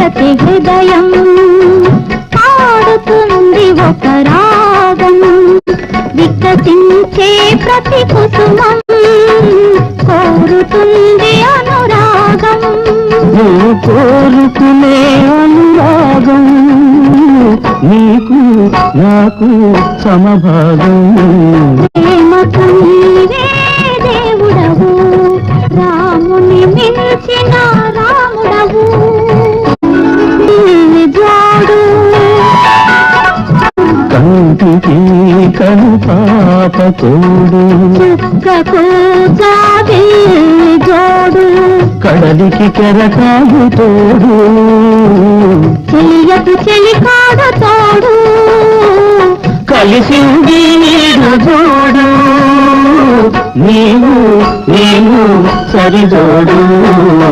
ప్రతి హృదయం పాడుతుంది ఒక రాగం వికసించే ప్రతి కుసుమం కోరుతుంది అనురాగం కోరుకునే అనురాగం నీకు నాకు సమభాగం ప్రేమకు నీవే దేవుడవు రాముని మించిన రాముడవు జోడు కంటికి కను పాప తోడు చుక్కకు జాబిల్లి జోడు కడలికి కెరటాలు తోడు చెలియకు చెలికాడు తోడు కలిసింది నీరు జోడు నీవు సరిజోడు